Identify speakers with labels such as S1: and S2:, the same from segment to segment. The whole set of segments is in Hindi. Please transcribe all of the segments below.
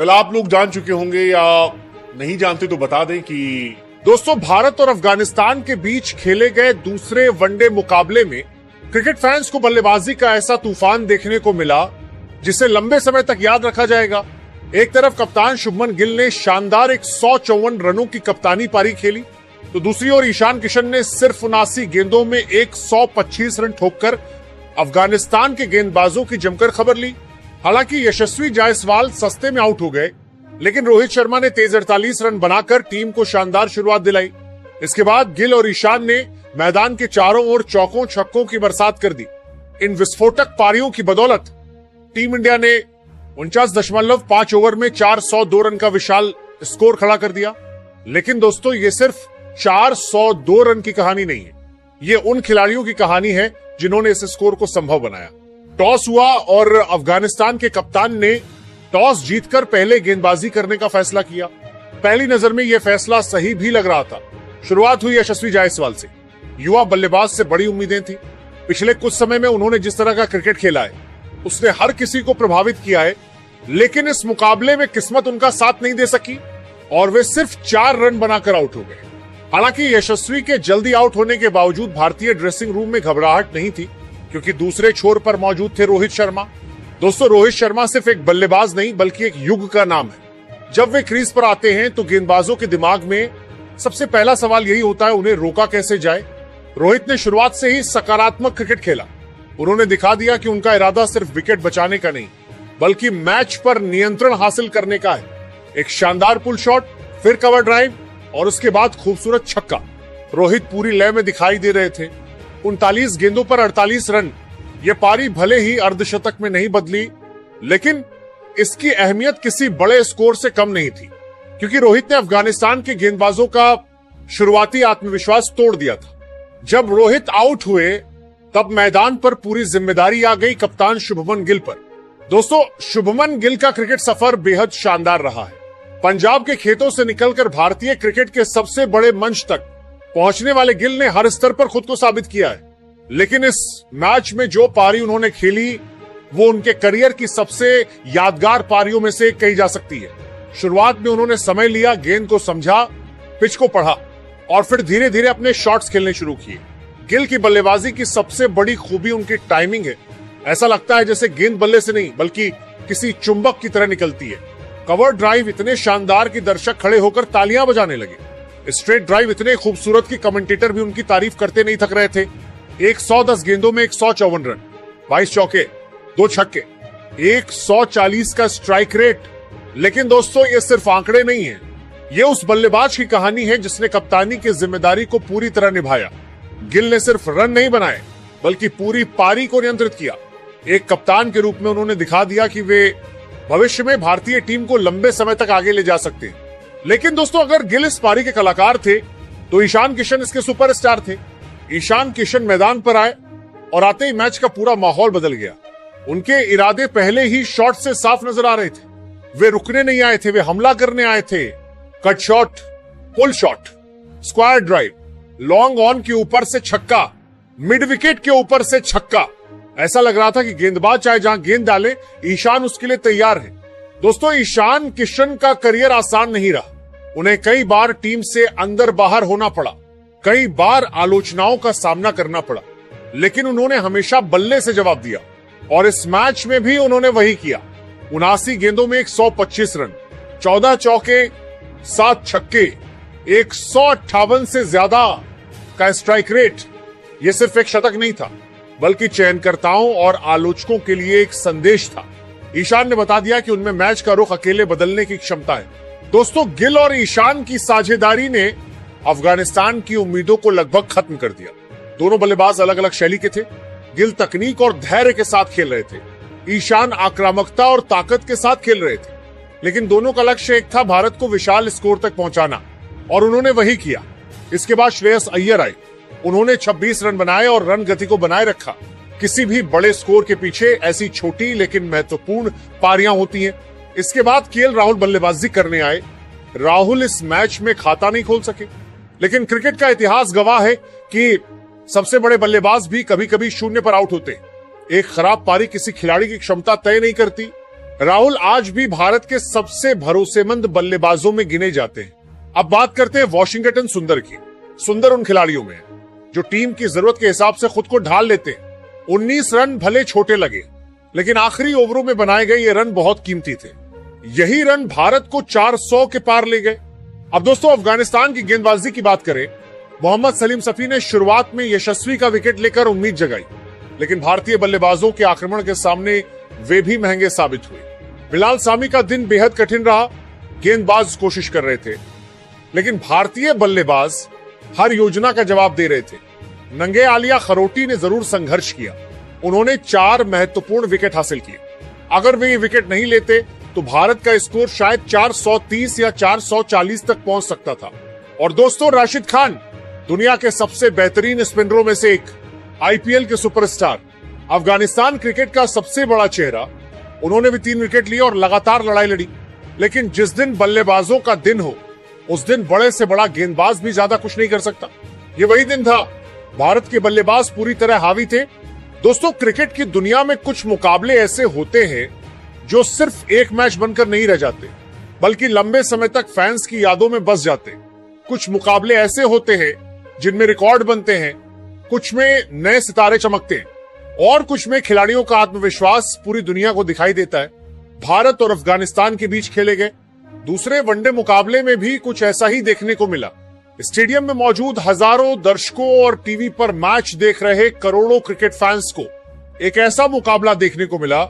S1: आप लोग जान चुके होंगे या नहीं जानते तो बता दें कि दोस्तों भारत और अफगानिस्तान के बीच खेले गए दूसरे वनडे मुकाबले में क्रिकेट फैंस को बल्लेबाजी का ऐसा तूफान देखने को मिला जिसे लंबे समय तक याद रखा जाएगा। एक तरफ कप्तान शुभमन गिल ने शानदार 154 रनों की कप्तानी पारी खेली, तो दूसरी ओर ईशान किशन ने सिर्फ 79 गेंदों में 125 रन ठोककर अफगानिस्तान के गेंदबाजों की जमकर खबर ली। हालांकि यशस्वी जायसवाल सस्ते में आउट हो गए, लेकिन रोहित शर्मा ने तेज 48 रन बनाकर टीम को शानदार शुरुआत दिलाई। इसके बाद गिल और ईशान ने मैदान के चारों ओर चौकों छक्कों की बरसात कर दी। इन विस्फोटक पारियों की बदौलत टीम इंडिया ने 49.5 ओवर में 402 रन का विशाल स्कोर खड़ा कर दिया। लेकिन दोस्तों ये सिर्फ 402 रन की कहानी नहीं है, ये उन खिलाड़ियों की कहानी है जिन्होंने इस स्कोर को संभव बनाया। टॉस हुआ और अफगानिस्तान के कप्तान ने टॉस जीतकर पहले गेंदबाजी करने का फैसला किया। पहली नजर में यह फैसला सही भी लग रहा था। शुरुआत हुई यशस्वी जायसवाल से। युवा बल्लेबाज से बड़ी उम्मीदें थी। पिछले कुछ समय में उन्होंने जिस तरह का क्रिकेट खेला है उसने हर किसी को प्रभावित किया है, लेकिन इस मुकाबले में किस्मत उनका साथ नहीं दे सकी और वे सिर्फ 4 रन बनाकर आउट हो गए। हालांकि यशस्वी के जल्दी आउट होने के बावजूद भारतीय ड्रेसिंग रूम में घबराहट नहीं थी, क्योंकि दूसरे छोर पर मौजूद थे रोहित शर्मा। दोस्तों रोहित शर्मा सिर्फ एक बल्लेबाज नहीं बल्कि एक युग का नाम है। जब वे क्रीज पर आते हैं तो गेंदबाजों के दिमाग में सबसे पहला सवाल यही होता है, उन्हें रोका कैसे जाए। रोहित ने शुरुआत से ही सकारात्मक क्रिकेट खेला। उन्होंने दिखा दिया कि उनका इरादा सिर्फ विकेट बचाने का नहीं बल्कि मैच पर नियंत्रण हासिल करने का है। एक शानदार पुल शॉट, फिर कवर ड्राइव और उसके बाद खूबसूरत छक्का। रोहित पूरी लय में दिखाई दे रहे थे। 39 गेंदों पर 48 रन। ये पारी भले ही अर्धशतक में नहीं बदली, लेकिन इसकी अहमियत किसी बड़े स्कोर से कम नहीं थी, क्योंकि रोहित ने अफगानिस्तान के गेंदबाजों का शुरुआती आत्मविश्वास तोड़ दिया था। जब रोहित आउट हुए तब मैदान पर पूरी जिम्मेदारी आ गई कप्तान शुभमन गिल पर। दोस्तों शुभमन गिल का क्रिकेट सफर बेहद शानदार रहा है। पंजाब के खेतों से निकलकर भारतीय क्रिकेट के सबसे बड़े मंच तक पहुंचने वाले गिल ने हर स्तर पर खुद को साबित किया है। लेकिन इस मैच में जो पारी उन्होंने खेली वो उनके करियर की सबसे यादगार पारियों में से एक कही जा सकती है। शुरुआत में उन्होंने समय लिया, गेंद को समझा, पिच को पढ़ा और फिर धीरे धीरे अपने शॉट्स खेलने शुरू किए। गिल की बल्लेबाजी की सबसे बड़ी खूबी उनकी टाइमिंग है। ऐसा लगता है जैसे गेंद बल्ले से नहीं बल्कि किसी चुंबक की तरह निकलती है। कवर ड्राइव इतने शानदार कि दर्शक खड़े होकर तालियां बजाने लगे। स्ट्रेट ड्राइव इतने खूबसूरत कि कमेंटेटर भी उनकी तारीफ करते नहीं थक रहे थे। 110 गेंदों में 154 रन, 22 चौके, 2 छक्के, 140 का स्ट्राइक रेट। लेकिन दोस्तों ये सिर्फ आंकड़े नहीं है, ये उस बल्लेबाज की कहानी है जिसने कप्तानी की जिम्मेदारी को पूरी तरह निभाया। गिल ने सिर्फ रन नहीं बनाए बल्कि पूरी पारी को नियंत्रित किया। एक कप्तान के रूप में उन्होंने दिखा दिया कि वे भविष्य में भारतीय टीम को लंबे समय तक आगे ले जा सकते हैं। लेकिन दोस्तों अगर गिल इस पारी के कलाकार थे तो ईशान किशन इसके सुपरस्टार थे। ईशान किशन मैदान पर आए और आते ही मैच का पूरा माहौल बदल गया। उनके इरादे पहले ही शॉट से साफ नजर आ रहे थे। वे रुकने नहीं आए थे, वे हमला करने आए थे। Cut shot, pull shot, square drive, long on के ऊपर से छक्का, मिड विकेट के ऊपर से छक्का। ऐसा लग रहा था कि गेंदबाज चाहे जहां गेंद डाले ईशान उसके लिए तैयार है। दोस्तों ईशान किशन का करियर आसान नहीं रहा। उन्हें कई बार टीम से अंदर बाहर होना पड़ा, कई बार आलोचनाओं का सामना करना पड़ा, लेकिन उन्होंने हमेशा बल्ले से जवाब दिया और इस मैच में भी उन्होंने वही किया। 79 गेंदों में 125 रन, 14 चौके, 7 छक्के, 158 से ज्यादा का स्ट्राइक रेट। यह सिर्फ एक शतक नहीं था बल्कि चयनकर्ताओं और आलोचकों के लिए एक संदेश था। ईशान ने बता दिया कि उनमें मैच का रुख अकेले बदलने की क्षमता है। दोस्तों गिल और ईशान की साझेदारी ने अफगानिस्तान की उम्मीदों को लगभग खत्म कर दिया। दोनों बल्लेबाज अलग अलग शैली के थे। गिल तकनीक और धैर्य के साथ खेल रहे थे, ईशान आक्रामकता और ताकत के साथ खेल रहे थे। लेकिन दोनों का लक्ष्य एक था, भारत को विशाल स्कोर तक पहुंचाना, और उन्होंने वही किया। इसके बाद श्रेयस अय्यर आए। उन्होंने 26 रन बनाए और रन गति को बनाए रखा। किसी भी बड़े स्कोर के पीछे ऐसी छोटी लेकिन महत्वपूर्ण पारियां होती हैं। इसके बाद केएल राहुल बल्लेबाजी करने आए। राहुल इस मैच में खाता नहीं खोल सके, लेकिन क्रिकेट का इतिहास गवाह है कि सबसे बड़े बल्लेबाज भी कभी कभी शून्य पर आउट होते। एक खराब पारी किसी खिलाड़ी की क्षमता तय नहीं करती। राहुल आज भी भारत के सबसे भरोसेमंद बल्लेबाजों में गिने जाते हैं। अब बात करते हैं वॉशिंगटन सुंदर की। सुंदर उन खिलाड़ियों में है जो टीम की जरूरत के हिसाब से खुद को ढाल लेते हैं। 19 रन भले छोटे लगे, लेकिन आखिरी ओवरों में बनाए गए ये रन बहुत कीमती थे। यही रन भारत को 400 के पार ले गए। अब दोस्तों, अफगानिस्तान की गेंदबाजी की बात करें, मोहम्मद सलीम सफी ने शुरुआत में यशस्वी का विकेट लेकर उम्मीद जगाई, लेकिन भारतीय बल्लेबाजों के आक्रमण के सामने वे भी महंगे साबित हुए। बिलाल सामी का दिन बेहद कठिन रहा। गेंदबाज कोशिश कर रहे थे, लेकिन भारतीय बल्लेबाज हर योजना का जवाब दे रहे थे। नंगे आलिया खरोटी ने जरूर संघर्ष किया। उन्होंने 4 महत्वपूर्ण विकेट हासिल किए। अगर वे ये विकेट नहीं लेते तो भारत का स्कोर शायद 430 या 440 तक पहुंच सकता था। और दोस्तों, राशिद खान दुनिया के सबसे बेहतरीन स्पिनरों में से एक, आईपीएल के सुपरस्टार, अफगानिस्तान क्रिकेट का सबसे बड़ा चेहरा, उन्होंने भी 3 विकेट लिए और लगातार लड़ाई लड़ी। लेकिन जिस दिन बल्लेबाजों का दिन हो, उस दिन बड़े से बड़ा गेंदबाज भी ज्यादा कुछ नहीं कर सकता। ये वही दिन था। भारत के बल्लेबाज पूरी तरह हावी थे। दोस्तों, क्रिकेट की दुनिया में कुछ मुकाबले ऐसे होते हैं जो सिर्फ एक मैच बनकर नहीं रह जाते, बल्कि लंबे समय तक फैंस की यादों में बस जाते। कुछ मुकाबले ऐसे होते हैं जिनमें रिकॉर्ड बनते हैं, कुछ में नए सितारे चमकते हैं और कुछ में खिलाड़ियों का आत्मविश्वास पूरी दुनिया को दिखाई देता है। भारत और अफगानिस्तान के बीच खेले गए दूसरे वनडे मुकाबले में भी कुछ ऐसा ही देखने को मिला। स्टेडियम में मौजूद हजारों दर्शकों और टीवी पर मैच देख रहे करोड़ों क्रिकेट फैंस को एक ऐसा मुकाबला देखने को मिला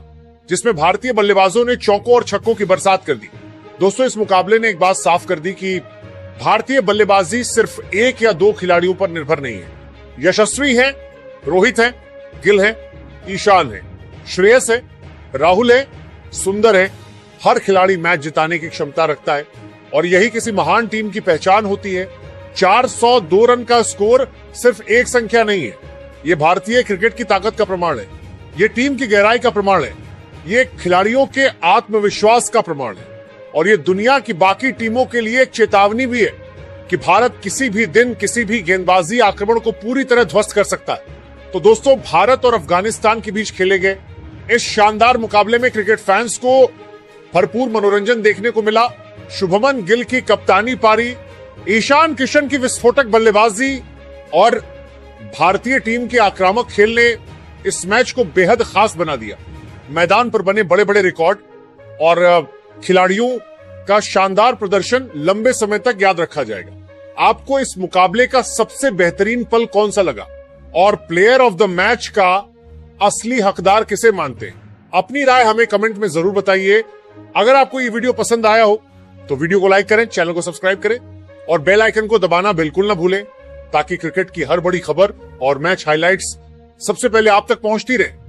S1: जिसमें भारतीय बल्लेबाजों ने चौकों और छक्कों की बरसात कर दी। दोस्तों, इस मुकाबले ने एक बात साफ कर दी कि भारतीय बल्लेबाजी सिर्फ 1 या 2 खिलाड़ियों पर निर्भर नहीं है। यशस्वी है, रोहित है, गिल है, ईशान है, श्रेयस है, राहुल है, सुंदर है। हर खिलाड़ी मैच जिताने की क्षमता रखता है और यही किसी महान टीम की पहचान होती है। 402 रन का स्कोर सिर्फ एक संख्या नहीं है, ये भारतीय क्रिकेट की ताकत का प्रमाण है, ये टीम की गहराई का प्रमाण है, ये खिलाड़ियों के आत्मविश्वास का प्रमाण है और ये दुनिया की बाकी टीमों के लिए एक चेतावनी भी है कि भारत किसी भी दिन किसी भी गेंदबाजी आक्रमण को पूरी तरह ध्वस्त कर सकता है। तो दोस्तों, भारत और अफगानिस्तान के बीच खेले गए इस शानदार मुकाबले में क्रिकेट फैंस को भरपूर मनोरंजन देखने को मिला। शुभमन गिल की कप्तानी पारी, ईशान किशन की विस्फोटक बल्लेबाजी और भारतीय टीम के आक्रामक खेल ने इस मैच को बेहद खास बना दिया। मैदान पर बने बड़े बड़े रिकॉर्ड और खिलाड़ियों का शानदार प्रदर्शन लंबे समय तक याद रखा जाएगा। आपको इस मुकाबले का सबसे बेहतरीन पल कौन सा लगा और प्लेयर ऑफ द मैच का असली हकदार किसे मानते हैं? अपनी राय हमें कमेंट में जरूर बताइए। अगर आपको ये वीडियो पसंद आया हो तो वीडियो को लाइक करें, चैनल को सब्सक्राइब करें और बेल आइकन को दबाना बिल्कुल ना भूलें ताकि क्रिकेट की हर बड़ी खबर और मैच हाइलाइट्स सबसे पहले आप तक पहुंचती रहे।